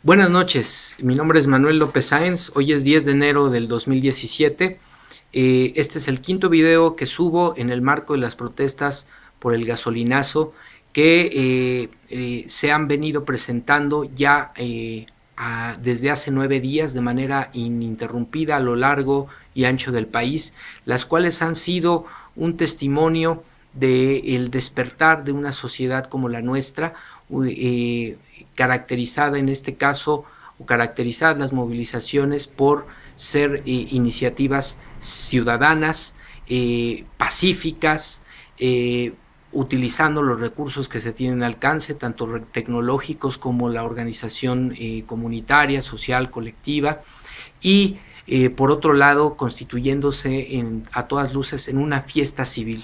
Buenas noches, mi nombre es Manuel López Sáenz, hoy es 10 de enero del 2017. Este es el quinto video que subo en el marco de las protestas por el gasolinazo que se han venido presentando ya desde hace 9 días de manera ininterrumpida a lo largo y ancho del país, las cuales han sido un testimonio del despertar de una sociedad como la nuestra, caracterizada en este caso, o caracterizadas las movilizaciones por ser iniciativas ciudadanas, pacíficas, utilizando los recursos que se tienen al alcance, tanto tecnológicos como la organización comunitaria, social, colectiva, y por otro lado constituyéndose a todas luces en una fiesta civil.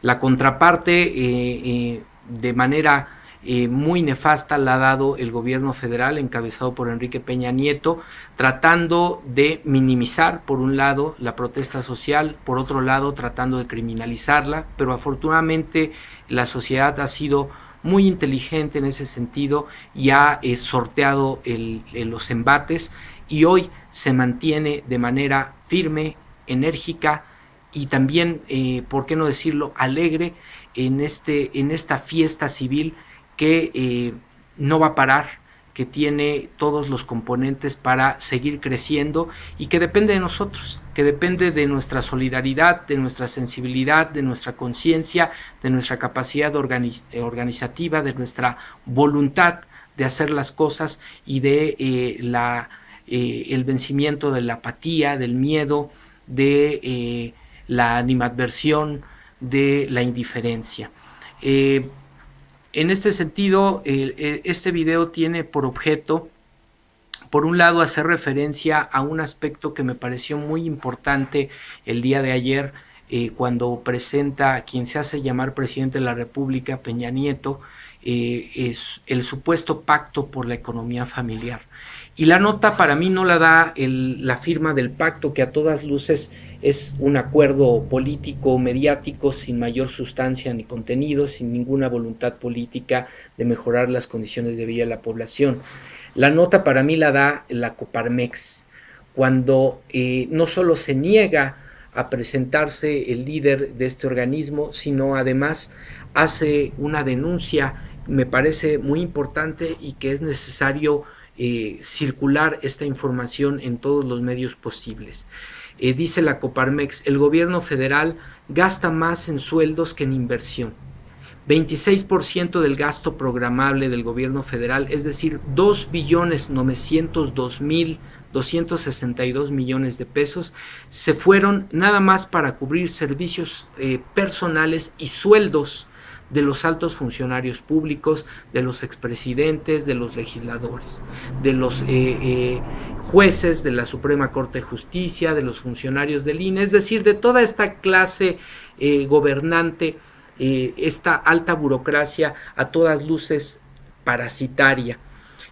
La contraparte de manera muy nefasta la ha dado el gobierno federal encabezado por Enrique Peña Nieto, tratando de minimizar por un lado la protesta social, por otro lado tratando de criminalizarla, pero afortunadamente la sociedad ha sido muy inteligente en ese sentido y ha sorteado los embates, y hoy se mantiene de manera firme, enérgica y también, por qué no decirlo, alegre en esta fiesta civil que no va a parar, que tiene todos los componentes para seguir creciendo y que depende de nosotros, que depende de nuestra solidaridad, de nuestra sensibilidad, de nuestra conciencia, de nuestra capacidad organizativa, de nuestra voluntad de hacer las cosas y de el vencimiento de la apatía, del miedo, de la animadversión, de la indiferencia. En este sentido, este video tiene por objeto, por un lado, hacer referencia a un aspecto que me pareció muy importante el día de ayer, cuando presenta a quien se hace llamar presidente de la República, Peña Nieto, es el supuesto pacto por la economía familiar. Y la nota para mí no la da la firma del pacto, que a todas luces es un acuerdo político mediático sin mayor sustancia ni contenido, sin ninguna voluntad política de mejorar las condiciones de vida de la población. La nota para mí la da la Coparmex, cuando no solo se niega a presentarse el líder de este organismo, sino además hace una denuncia, me parece muy importante, y que es necesario circular esta información en todos los medios posibles. Dice la Coparmex: el gobierno federal gasta más en sueldos que en inversión. 26% del gasto programable del gobierno federal, es decir, 2.902.262 millones de pesos, se fueron nada más para cubrir servicios personales y sueldos de los altos funcionarios públicos, de los expresidentes, de los legisladores, de los jueces de la Suprema Corte de Justicia, de los funcionarios del INE, es decir, de toda esta clase gobernante, esta alta burocracia a todas luces parasitaria.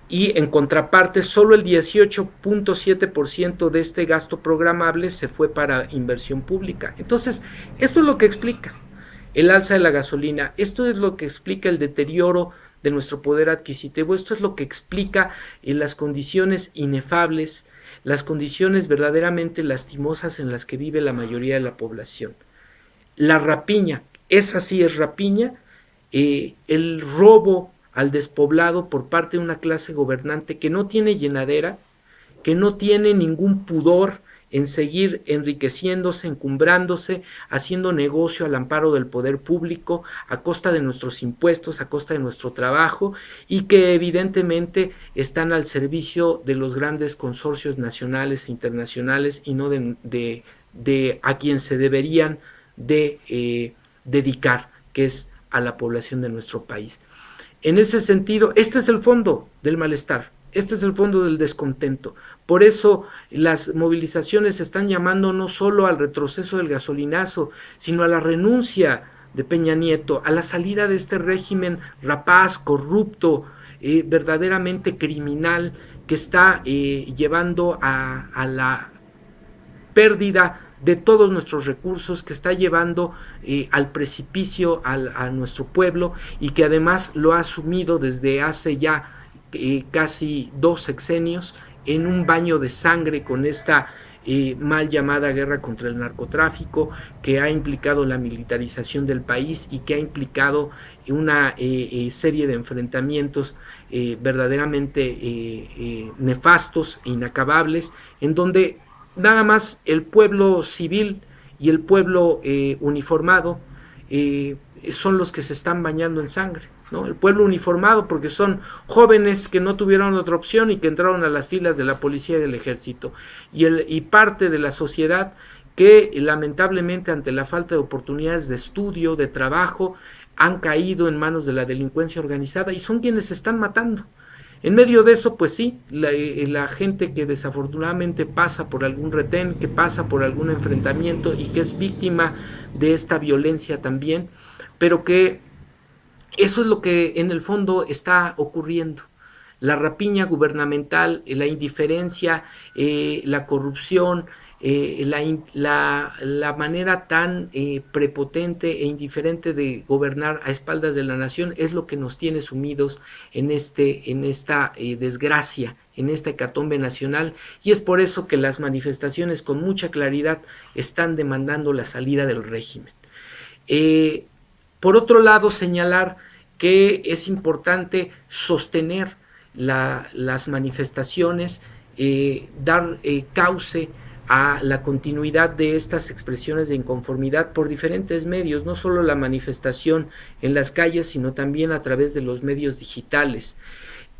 Y en contraparte, solo el 18.7% de este gasto programable se fue para inversión pública. Entonces, esto es lo que explica el alza de la gasolina, esto es lo que explica el deterioro de nuestro poder adquisitivo, esto es lo que explica las condiciones inefables, las condiciones verdaderamente lastimosas en las que vive la mayoría de la población. La rapiña, esa sí es rapiña, el robo al despoblado por parte de una clase gobernante que no tiene llenadera, que no tiene ningún pudor en seguir enriqueciéndose, encumbrándose, haciendo negocio al amparo del poder público, a costa de nuestros impuestos, a costa de nuestro trabajo, y que evidentemente están al servicio de los grandes consorcios nacionales e internacionales y no de a quien se deberían de dedicar, que es a la población de nuestro país. En ese sentido, este es el fondo del malestar. Este es el fondo del descontento. Por eso las movilizaciones están llamando no solo al retroceso del gasolinazo, sino a la renuncia de Peña Nieto, a la salida de este régimen rapaz, corrupto, verdaderamente criminal, que está llevando a la pérdida de todos nuestros recursos, que está llevando al precipicio a nuestro pueblo, y que además lo ha asumido desde hace ya casi 2 sexenios en un baño de sangre con esta mal llamada guerra contra el narcotráfico, que ha implicado la militarización del país y que ha implicado una serie de enfrentamientos verdaderamente nefastos e inacabables, en donde nada más el pueblo civil y el pueblo uniformado son los que se están bañando en sangre, ¿no? El pueblo uniformado porque son jóvenes que no tuvieron otra opción y que entraron a las filas de la policía y del ejército, y parte de la sociedad que lamentablemente ante la falta de oportunidades de estudio, de trabajo, han caído en manos de la delincuencia organizada y son quienes se están matando. En medio de eso, pues sí, la gente que desafortunadamente pasa por algún retén, que pasa por algún enfrentamiento y que es víctima de esta violencia también, pero que eso es lo que en el fondo está ocurriendo. La rapiña gubernamental, la indiferencia, la corrupción, la manera tan prepotente e indiferente de gobernar a espaldas de la nación es lo que nos tiene sumidos en esta desgracia, en esta hecatombe nacional, y es por eso que las manifestaciones con mucha claridad están demandando la salida del régimen. Por otro lado, señalar que es importante sostener las manifestaciones, dar cauce a la continuidad de estas expresiones de inconformidad por diferentes medios, no solo la manifestación en las calles, sino también a través de los medios digitales.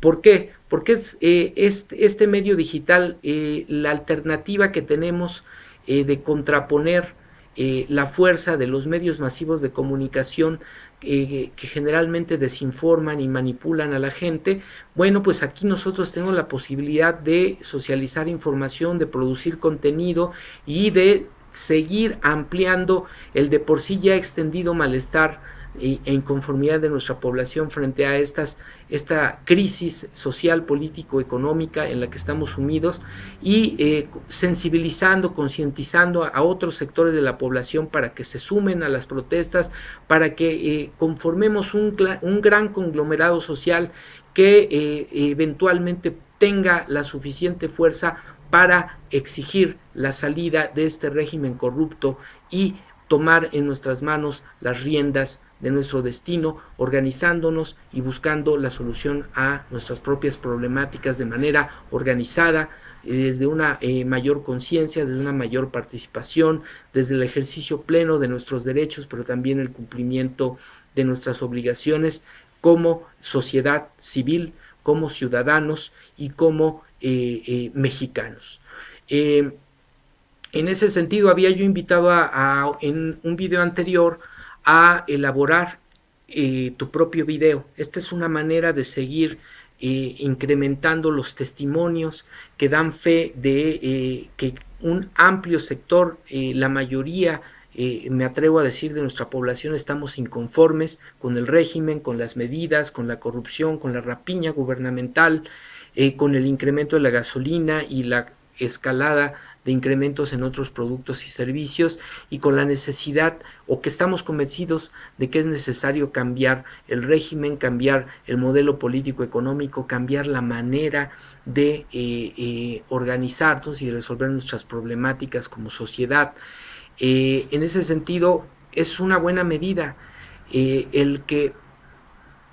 ¿Por qué? Porque este medio digital, la alternativa que tenemos de contraponer la fuerza de los medios masivos de comunicación que generalmente desinforman y manipulan a la gente, bueno, pues aquí nosotros tenemos la posibilidad de socializar información, de producir contenido y de seguir ampliando el de por sí ya extendido malestar e inconformidad de nuestra población frente a esta crisis social, político, económica en la que estamos sumidos, y sensibilizando, concientizando a otros sectores de la población para que se sumen a las protestas, para que conformemos un gran conglomerado social que eventualmente tenga la suficiente fuerza para exigir la salida de este régimen corrupto y tomar en nuestras manos las riendas de nuestro destino, organizándonos y buscando la solución a nuestras propias problemáticas de manera organizada, desde una mayor conciencia, desde una mayor participación, desde el ejercicio pleno de nuestros derechos, pero también el cumplimiento de nuestras obligaciones como sociedad civil, como ciudadanos y como mexicanos. En ese sentido, había yo invitado en un video anterior a elaborar tu propio video. Esta es una manera de seguir incrementando los testimonios que dan fe de que un amplio sector, la mayoría, me atrevo a decir, de nuestra población estamos inconformes con el régimen, con las medidas, con la corrupción, con la rapiña gubernamental, con el incremento de la gasolina y la escalada de incrementos en otros productos y servicios, y con la necesidad, o que estamos convencidos de que es necesario cambiar el régimen, cambiar el modelo político económico, cambiar la manera de organizarnos y resolver nuestras problemáticas como sociedad. En ese sentido, es una buena medida el que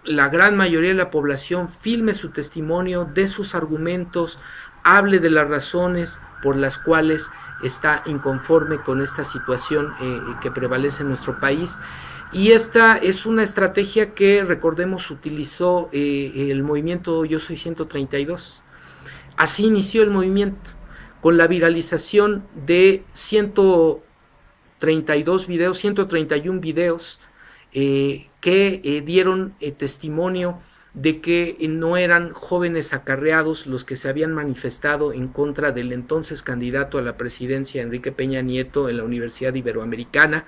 la gran mayoría de la población filme su testimonio, dé sus argumentos, hable de las razones por las cuales está inconforme con esta situación que prevalece en nuestro país. Y esta es una estrategia que, recordemos, utilizó el movimiento Yo Soy 132. Así inició el movimiento, con la viralización de 132 videos, 131 videos que dieron testimonio de que no eran jóvenes acarreados los que se habían manifestado en contra del entonces candidato a la presidencia, Enrique Peña Nieto, en la Universidad Iberoamericana,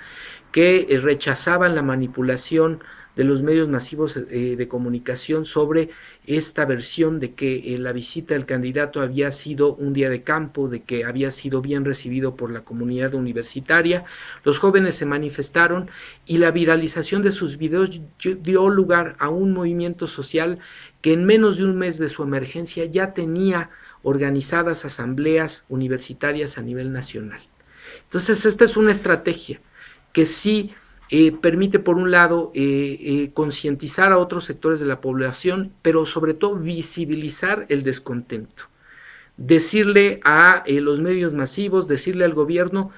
que rechazaban la manipulación de los medios masivos de comunicación sobre esta versión de que la visita del candidato había sido un día de campo, de que había sido bien recibido por la comunidad universitaria. Los jóvenes se manifestaron y la viralización de sus videos dio lugar a un movimiento social que en menos de un mes de su emergencia ya tenía organizadas asambleas universitarias a nivel nacional. Entonces, esta es una estrategia que sí permite, por un lado, concientizar a otros sectores de la población, pero sobre todo visibilizar el descontento. Decirle a los medios masivos, decirle al gobierno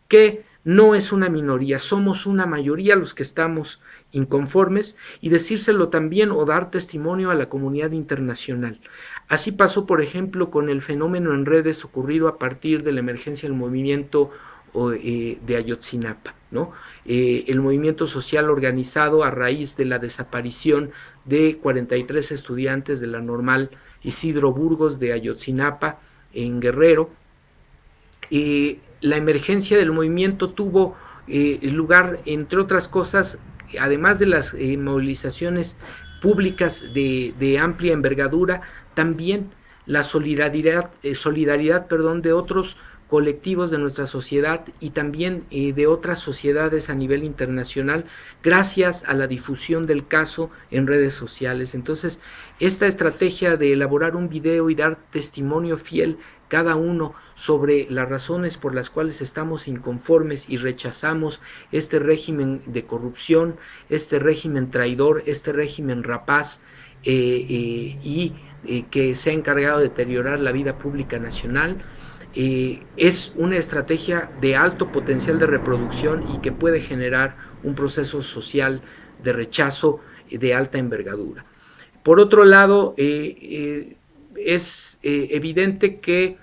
que no es una minoría, somos una mayoría los que estamos inconformes, y decírselo también o dar testimonio a la comunidad internacional. Así pasó, por ejemplo, con el fenómeno en redes ocurrido a partir de la emergencia del movimiento de Ayotzinapa, ¿no? El movimiento social organizado a raíz de la desaparición de 43 estudiantes de la Normal Isidro Burgos de Ayotzinapa en Guerrero. La emergencia del movimiento tuvo lugar, entre otras cosas, además de las movilizaciones públicas de amplia envergadura, también la solidaridad de otros colectivos de nuestra sociedad y también de otras sociedades a nivel internacional, gracias a la difusión del caso en redes sociales. Entonces, esta estrategia de elaborar un video y dar testimonio fiel cada uno sobre las razones por las cuales estamos inconformes y rechazamos este régimen de corrupción, este régimen traidor, este régimen rapaz y que se ha encargado de deteriorar la vida pública nacional, es una estrategia de alto potencial de reproducción y que puede generar un proceso social de rechazo de alta envergadura. Por otro lado, es evidente que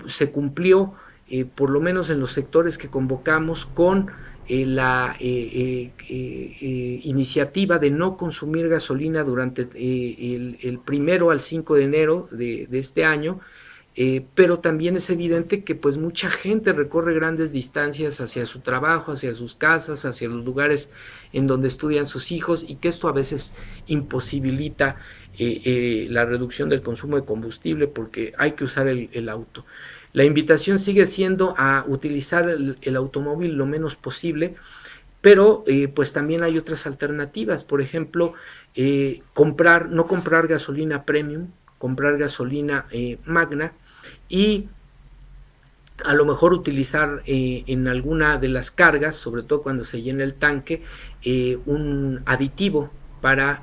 se cumplió, por lo menos en los sectores que convocamos, con la iniciativa de no consumir gasolina durante el 1 al 5 de enero de este año, pero también es evidente que pues mucha gente recorre grandes distancias hacia su trabajo, hacia sus casas, hacia los lugares en donde estudian sus hijos, y que esto a veces imposibilita la reducción del consumo de combustible porque hay que usar el auto. La invitación sigue siendo a utilizar el automóvil lo menos posible, pero pues también hay otras alternativas. Por ejemplo, no comprar gasolina premium, comprar gasolina magna, y a lo mejor utilizar en alguna de las cargas, sobre todo cuando se llena el tanque, un aditivo para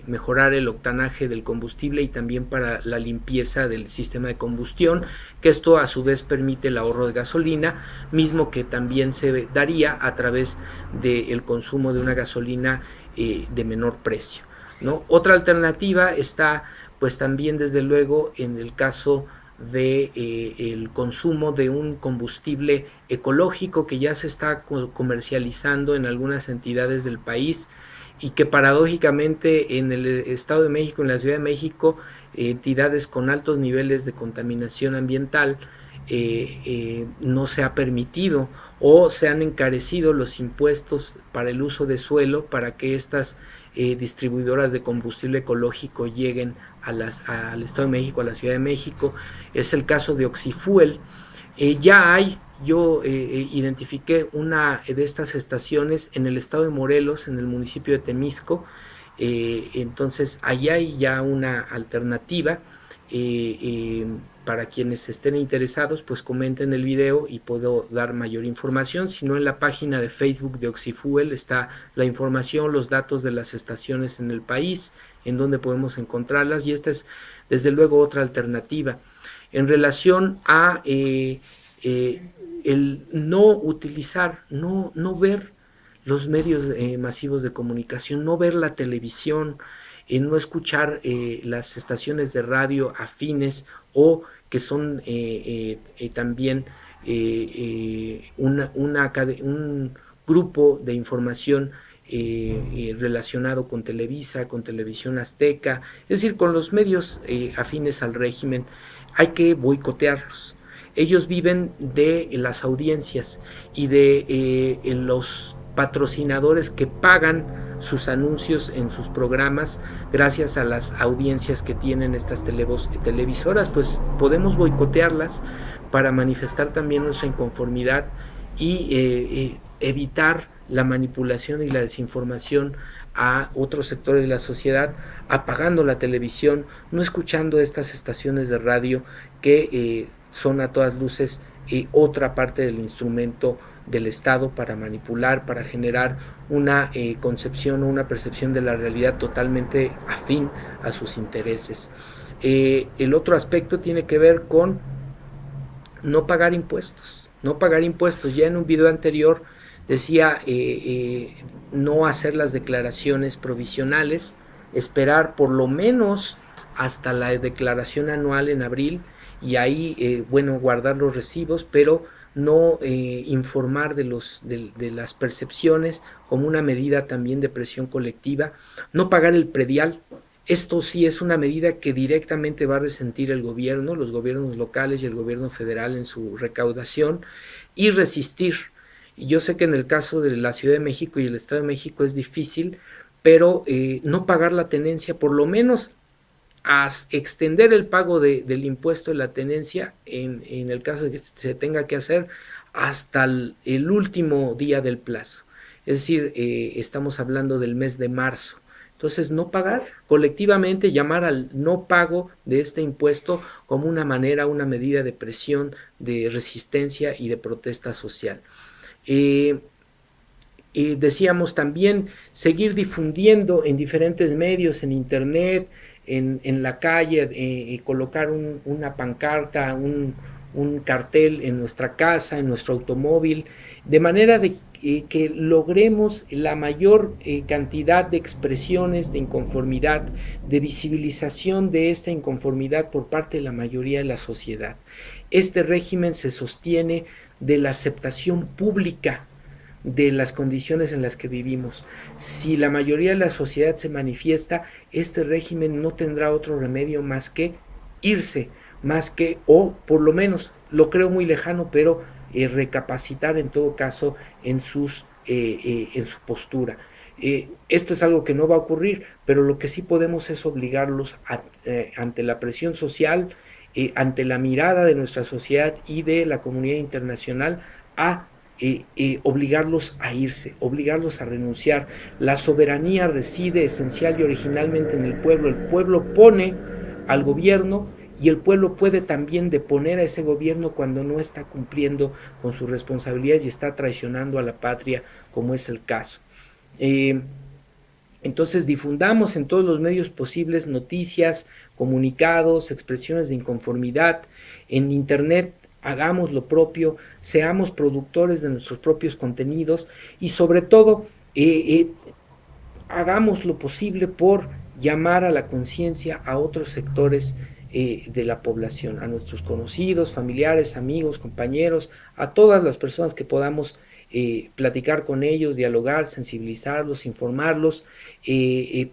mejorar el octanaje del combustible y también para la limpieza del sistema de combustión, que esto a su vez permite el ahorro de gasolina, mismo que también se daría a través del consumo de una gasolina de menor precio, ¿no? Otra alternativa está pues también desde luego en el caso de el consumo de un combustible ecológico que ya se está comercializando en algunas entidades del país, y que paradójicamente en el Estado de México, en la Ciudad de México, entidades con altos niveles de contaminación ambiental, no se ha permitido o se han encarecido los impuestos para el uso de suelo para que estas distribuidoras de combustible ecológico lleguen al Estado de México, a la Ciudad de México. Es el caso de Oxyfuel. Yo identifiqué una de estas estaciones en el estado de Morelos, en el municipio de Temisco. Entonces allá hay ya una alternativa. Para quienes estén interesados, pues comenten el video y puedo dar mayor información. Si no, en la página de Facebook de Oxyfuel está la información, los datos de las estaciones en el país, en donde podemos encontrarlas, y esta es desde luego otra alternativa. En relación a el no utilizar, no ver los medios masivos de comunicación, no ver la televisión, no escuchar las estaciones de radio afines o que son también un grupo de información relacionado con Televisa, con Televisión Azteca, es decir, con los medios afines al régimen. Hay que boicotearlos. Ellos viven de las audiencias y de los patrocinadores que pagan sus anuncios en sus programas gracias a las audiencias que tienen estas televisoras. Pues podemos boicotearlas para manifestar también nuestra inconformidad y evitar la manipulación y la desinformación a otros sectores de la sociedad, apagando la televisión, no escuchando estas estaciones de radio que son a todas luces otra parte del instrumento del Estado para manipular, para generar una concepción o una percepción de la realidad totalmente afín a sus intereses. El otro aspecto tiene que ver con no pagar impuestos. No pagar impuestos. Ya en un video anterior decía no hacer las declaraciones provisionales, esperar por lo menos hasta la declaración anual en abril y ahí, bueno, guardar los recibos, pero no informar de las percepciones como una medida también de presión colectiva, no pagar el predial. Esto sí es una medida que directamente va a resentir el gobierno, los gobiernos locales y el gobierno federal en su recaudación, y resistir. Y yo sé que en el caso de la Ciudad de México y el Estado de México es difícil, pero no pagar la tenencia, por lo menos a extender el pago del impuesto de la tenencia, en el caso de que se tenga que hacer, hasta el último día del plazo. Es decir, estamos hablando del mes de marzo. Entonces, no pagar, colectivamente llamar al no pago de este impuesto como una manera, una medida de presión, de resistencia y de protesta social. Decíamos también seguir difundiendo en diferentes medios, en internet, en la calle, colocar una pancarta, un cartel en nuestra casa, en nuestro automóvil, de manera de que logremos la mayor cantidad de expresiones de inconformidad, de visibilización de esta inconformidad por parte de la mayoría de la sociedad. Este régimen se sostiene de la aceptación pública de las condiciones en las que vivimos. Si la mayoría de la sociedad se manifiesta, este régimen no tendrá otro remedio más que irse, más que, o por lo menos, lo creo muy lejano, pero recapacitar en todo caso en su postura. Esto es algo que no va a ocurrir, pero lo que sí podemos es obligarlos ante la presión social, ante la mirada de nuestra sociedad y de la comunidad internacional, a obligarlos a irse, obligarlos a renunciar. La soberanía reside esencial y originalmente en el pueblo. El pueblo pone al gobierno y el pueblo puede también deponer a ese gobierno cuando no está cumpliendo con sus responsabilidades y está traicionando a la patria, como es el caso. Entonces difundamos en todos los medios posibles noticias, comunicados, expresiones de inconformidad. En internet hagamos lo propio, seamos productores de nuestros propios contenidos y sobre todo hagamos lo posible por llamar a la conciencia a otros sectores de la población, a nuestros conocidos, familiares, amigos, compañeros, a todas las personas que podamos platicar con ellos, dialogar, sensibilizarlos, informarlos,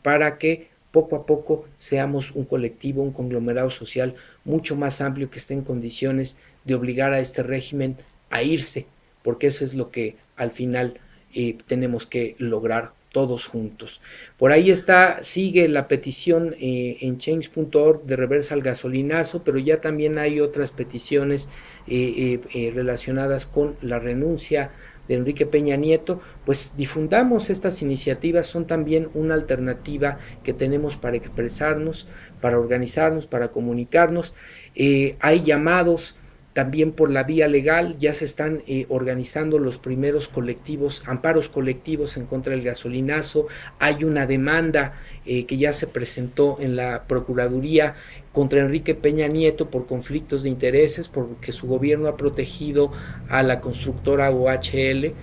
para que poco a poco seamos un colectivo, un conglomerado social mucho más amplio que esté en condiciones de obligar a este régimen a irse, porque eso es lo que al final tenemos que lograr todos juntos. Por ahí sigue la petición en change.org de reversa al gasolinazo, pero ya también hay otras peticiones relacionadas con la renuncia de Enrique Peña Nieto. Pues difundamos estas iniciativas, son también una alternativa que tenemos para expresarnos, para organizarnos, para comunicarnos. Hay llamados también por la vía legal, ya se están organizando los primeros colectivos, amparos colectivos en contra del gasolinazo. Hay una demanda que ya se presentó en la Procuraduría contra Enrique Peña Nieto por conflictos de intereses, porque su gobierno ha protegido a la constructora OHL,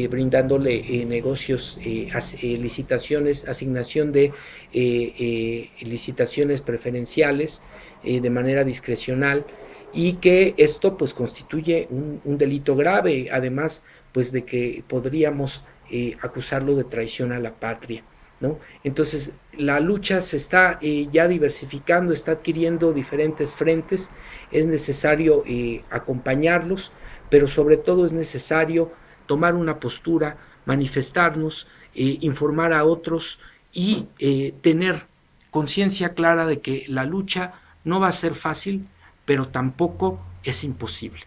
brindándole negocios, licitaciones, asignación de licitaciones preferenciales de manera discrecional, y que esto pues constituye un delito grave, además pues de que podríamos acusarlo de traición a la patria, ¿no? Entonces la lucha se está ya diversificando, está adquiriendo diferentes frentes, es necesario acompañarlos, pero sobre todo es necesario tomar una postura, manifestarnos, informar a otros y tener conciencia clara de que la lucha no va a ser fácil, pero tampoco es imposible.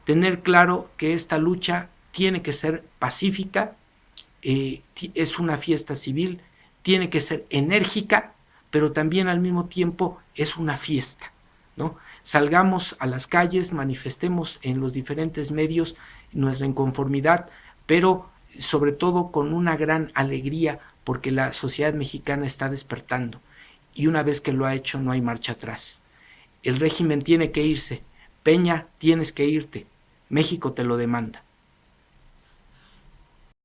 Tener claro que esta lucha tiene que ser pacífica, es una fiesta civil, tiene que ser enérgica, pero también al mismo tiempo es una fiesta, ¿no? Salgamos a las calles, manifestemos en los diferentes medios nuestra inconformidad, pero sobre todo con una gran alegría, porque la sociedad mexicana está despertando, y una vez que lo ha hecho no hay marcha atrás. El régimen tiene que irse. Peña, tienes que irte. México te lo demanda.